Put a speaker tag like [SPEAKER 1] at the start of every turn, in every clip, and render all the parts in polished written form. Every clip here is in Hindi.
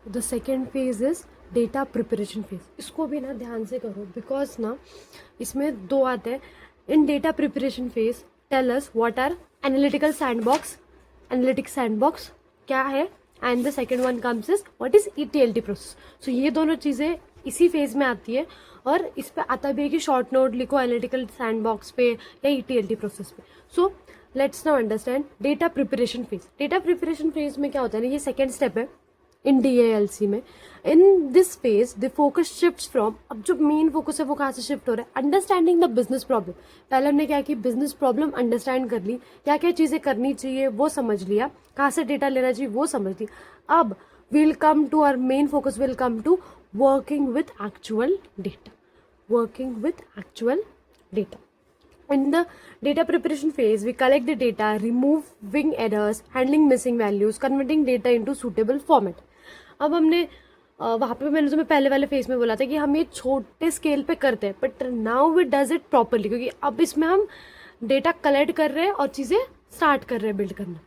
[SPEAKER 1] The second phase is data preparation phase. इसको भी ना ध्यान से करो बिकॉज ना इसमें दो आते हैं. In data preparation phase tell us what are analytical sandbox. Analytic sandbox क्या है, and the second one comes is what is ETLT process. So ये दोनों चीज़ें इसी फेज में आती है. और इस पे आता भी है कि शॉर्ट नोट लिखो एनालिटिकल सैंडबॉक्स पे या ETLT प्रोसेस पे. So let's now understand data preparation phase. Data preparation phase में क्या होता है ना, ये सेकेंड स्टेप है इन DALC में. In this phase the focus shift from, अब जो मेन फोकस है वो कहाँ से शिफ्ट हो रहा है, अंडरस्टैंडिंग द बिजनेस प्रॉब्लम. पहले हमने क्या कि बिजनेस प्रॉब्लम अंडरस्टैंड कर ली, क्या क्या चीज़ें करनी चाहिए वो समझ लिया, कहाँ से डेटा लेना चाहिए वो समझ लिया. अब will come to our main focus, will come to working with actual data. Working with actual data. In the data preparation phase, we collect the data, removing errors, handling missing values, converting data into suitable format. अब हमने वहाँ पे मैंने तुम्हें पहले वाले फेज में बोला था कि हम ये छोटे स्केल पे करते हैं, but now we does it properly, क्योंकि अब इसमें हम डेटा कलेक्ट कर रहे हैं और चीज़ें स्टार्ट कर रहे हैं बिल्ड करना.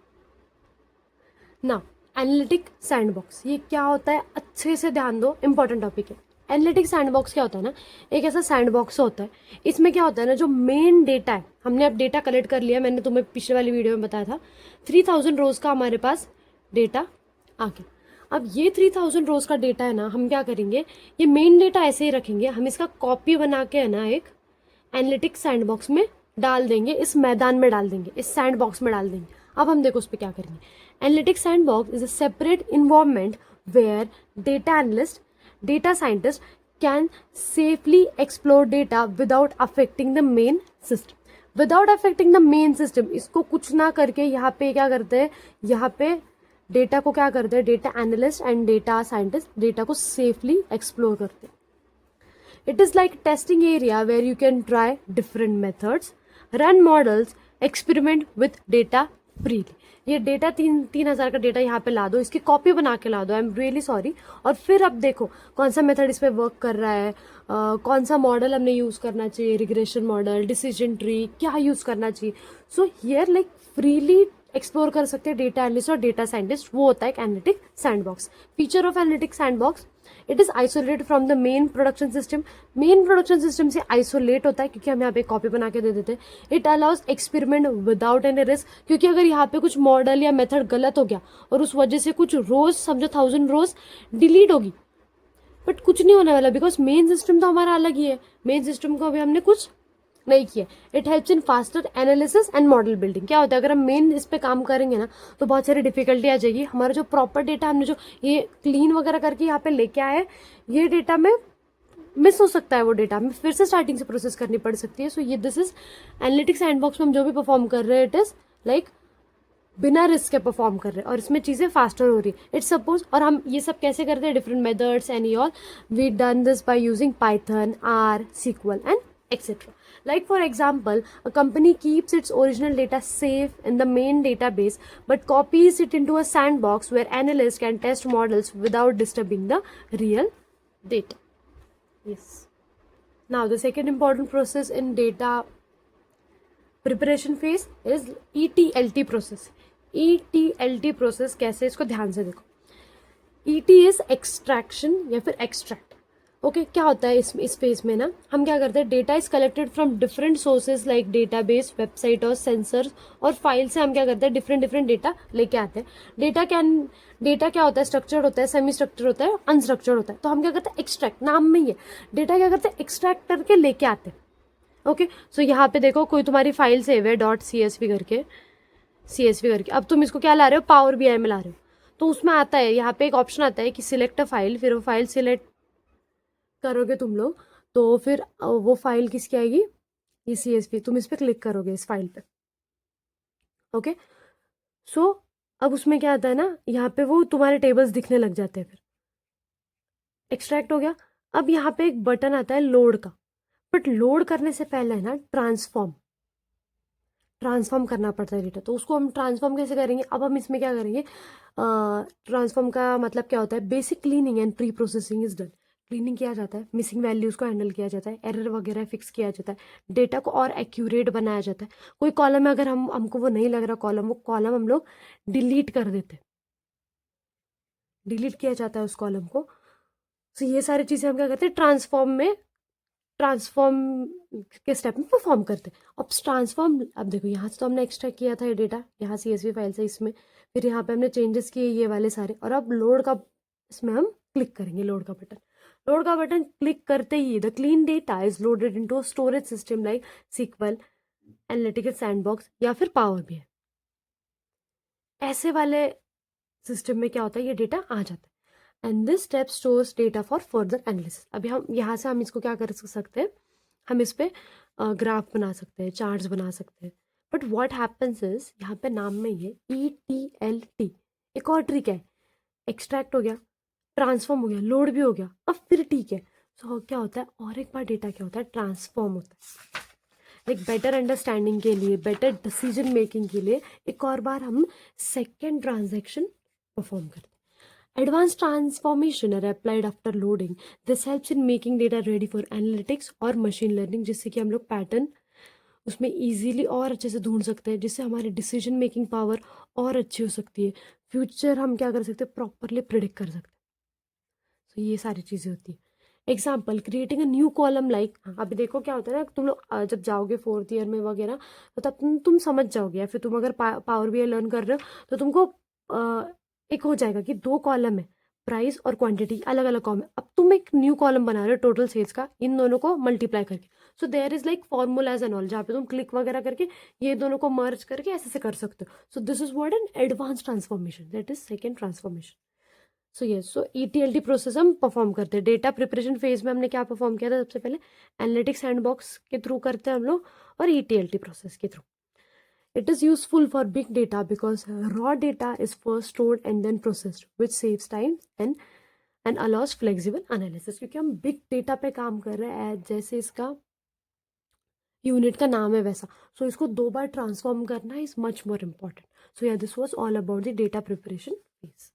[SPEAKER 1] ना एनालिटिक सैंडबॉक्स ये क्या होता है, अच्छे से ध्यान दो, इंपॉर्टेंट टॉपिक है. एनालिटिक सैंडबॉक्स क्या होता है ना, एक ऐसा सैंडबॉक्स होता है. इसमें क्या होता है ना, जो मेन डेटा है, हमने अब डेटा कलेक्ट कर लिया, मैंने तुम्हें पिछले वाली वीडियो में बताया था 3000 रोज का हमारे पास डेटा आ गया. अब ये 3000 रोज का डेटा है ना, हम क्या करेंगे, ये मेन डेटा ऐसे ही रखेंगे, हम इसका कॉपी बना के है ना एक एनालिटिक सैंडबॉक्स में डाल देंगे, इस मैदान में डाल देंगे, इस सैंडबॉक्स में डाल देंगे. अब हम देखो उस पर क्या करेंगे. Analytic sandbox is a separate environment where data analyst, data scientist can safely explore data without affecting the main system. Without affecting the main system, इसको कुछ ना करके यहाँ पे क्या करते हैं, यहाँ पे डेटा को क्या करते हैं, data analyst and data scientist data को सेफली एक्सप्लोर करते हैं. It is like testing area where you can try different methods, run models, experiment with data freely. ये डेटा 3,000 का डेटा यहाँ पे ला दो, इसकी कॉपी बना के ला दो, आई एम रियली सॉरी, और फिर अब देखो कौन सा मेथड इस पे वर्क कर रहा है, कौन सा मॉडल हमने यूज़ करना चाहिए, रिग्रेशन मॉडल, डिसीजन ट्री क्या यूज़ करना चाहिए. So here like freely explore कर सकते हैं डेटा एनालिस्ट और डेटा साइंटिस्ट. वो होता है एक analytic sandbox. Feature of analytic sandbox, it is isolated from the main production system. Main production system से आइसोलेट होता है क्योंकि हम यहाँ पे कॉपी बना के दे देते हैं. It allows experiment without any risk, क्योंकि अगर यहाँ पे कुछ मॉडल या मेथड गलत हो गया और उस वजह से कुछ रोज, समझो 1000 रोज डिलीट होगी, बट कुछ नहीं होने वाला बिकॉज मेन सिस्टम तो हमारा अलग ही है. मेन सिस्टम को अभी हमने कुछ नहीं किया. It helps in faster analysis and model building. क्या होता है, अगर हम मेन इस पे काम करेंगे ना तो बहुत सारी डिफिकल्टी आ जाएगी. हमारा जो प्रॉपर डेटा हमने जो ये क्लीन वगैरह करके यहाँ पे लेके आए, ये डेटा में मिस हो सकता है, वो डेटा हमें फिर से स्टार्टिंग से प्रोसेस करनी पड़ सकती है. सो ये दिस इज एनालिटिक्स सैंडबॉक्स में हम जो भी परफॉर्म कर रहे हैं, इट इज लाइक बिना रिस्क के परफॉर्म कर रहे हैं और इसमें चीज़ें फास्टर हो रही है. इट्स सपोज, और हम ये सब कैसे करते हैं, different methods and all. We done this by using Python, R, SQL and etc. Like for example, a company keeps its original data safe in the main database but copies it into a sandbox where analysts can test models without disturbing the real data. Yes. Now the second important process in data preparation phase is ETLT process. ETLT process कैसे, इसको ध्यान से देखो. ET is extraction या फिर extract. ओके क्या होता है इस फेज में ना, हम क्या करते हैं, data is collected from different sources like database, website और सेंसर्स और फाइल से हम क्या करते हैं, डिफरेंट डेटा लेके आते हैं. डेटा क्या होता है, स्ट्रक्चर्ड होता है, सेमी स्ट्रक्चर्ड होता है, अनस्ट्रक्चर्ड होता है. तो हम क्या करते हैं, एक्सट्रैक्ट, नाम में ही है, डेटा क्या करते हैं, एक्सट्रैक्ट करके लेके आते हैं. ओके सो यहाँ पे देखो कोई तुम्हारी फाइल सेव है .csv करके, अब तुम इसको क्या ला रहे हो, पावर BI में ला रहे हो. तो उसमें आता है, यहाँ पे एक ऑप्शन आता है कि सिलेक्ट अ फाइल, फिर वो फाइल सिलेक्ट करोगे तुम लोग तो फिर वो फाइल किसकी आएगी, ये CSV, तुम इस पर क्लिक करोगे इस फाइल पे. ओके सो अब उसमें क्या आता है ना, यहाँ पे वो तुम्हारे टेबल्स दिखने लग जाते हैं. फिर एक्सट्रैक्ट हो गया. अब यहाँ पे एक बटन आता है लोड का, बट लोड करने से पहले है ना ट्रांसफॉर्म करना पड़ता है डेटा. तो उसको हम ट्रांसफॉर्म कैसे करेंगे, अब हम इसमें क्या करेंगे, ट्रांसफॉर्म का मतलब क्या होता है, basic cleaning and pre processing is done. Cleaning किया जाता है, मिसिंग वैल्यूज़ को हैंडल किया जाता है, एरर वगैरह फिक्स किया जाता है, डेटा को और एक्यूरेट बनाया जाता है. कोई कॉलम है अगर हमको वो नहीं लग रहा कॉलम, वो कॉलम हम लोग डिलीट कर देते हैं. डिलीट किया जाता है उस कॉलम को। सो ये सारी चीज़ें हम क्या करते हैं, ट्रांसफॉर्म के स्टेप में परफॉर्म करते हैं। अब ट्रांसफॉर्म, अब देखो यहाँ से तो हमने एक्सट्रैक्ट किया था ये डेटा, यहाँ CSV फाइल से इसमें, फिर यहाँ पे हमने चेंजेस किए ये वाले सारे, और अब लोड का, इसमें हम क्लिक करेंगे लोड का बटन क्लिक करते ही the clean data is loaded into storage system like SQL, analytical sandbox या फिर पावर BI। ऐसे वाले सिस्टम में क्या होता है, ये डेटा आ जाता है and this step stores data for further analysis. अभी हम यहाँ से हम इसको क्या कर सकते हैं, हम इस पे ग्राफ बना सकते हैं, चार्ट्स बना सकते हैं। बट व्हाट हैपेंस इज, यहाँ पे नाम में ये ETLT, एक और ट्रिक है, एक्सट्रैक्ट हो गया, ट्रांसफॉर्म हो गया, लोड भी हो गया, अब फिर ठीक है। सो क्या होता है, और एक बार डेटा क्या होता है, ट्रांसफॉर्म होता है। लाइक बेटर अंडरस्टैंडिंग के लिए, बेटर डिसीजन मेकिंग के लिए एक और बार हम सेकेंड ट्रांजेक्शन परफॉर्म करते हैं। Advance transformation are applied after loading, this helps in making data ready for analytics और मशीन लर्निंग, जिससे कि हम लोग पैटर्न उसमें इजीली और अच्छे से ढूंढ सकते हैं, जिससे हमारी डिसीजन मेकिंग पावर और अच्छी हो सकती है। फ्यूचर हम क्या कर सकते हैं, प्रॉपरली प्रिडिक्ट कर सकते हैं। तो ये सारी चीज़ें होती है। Example, creating a new column like, अभी देखो क्या होता है ना, तुम लोग जब जाओगे 4th ईयर में वगैरह, तो तब तुम समझ जाओगे, या फिर तुम अगर पावर BI लर्न कर रहे हो तो तुमको एक हो जाएगा कि 2 कॉलम है, प्राइस और क्वांटिटी, अलग अलग कॉलम है। अब तुम एक न्यू कॉलम बना रहे हो टोटल सेल्स का, इन दोनों को मल्टीप्लाई करके। So there is like formulas and all, जहाँ पे तुम क्लिक वगैरह करके ये दोनों को मर्ज करके ऐसे से कर सकते हो। So this is what an advance transformation, that is second transformation. So yes, so ETLT process हम परफॉर्म करते हैं। डेटा प्रिपरेशन फेज में हमने क्या परफॉर्म किया था, सबसे पहले एनालिटिक्स सैंडबॉक्स के थ्रू करते हैं हम लोग, और ETLT प्रोसेस के थ्रू। It is useful for big data because raw data is first stored and then processed, which saves time and allows flexible analysis. क्योंकि हम बिग डेटा पे काम कर रहे हैं, जैसे इसका यूनिट का नाम है वैसा, सो इसको 2 बार ट्रांसफॉर्म करना इज मच मोर इम्पॉर्टेंट। सो या this was all about the data preparation phase.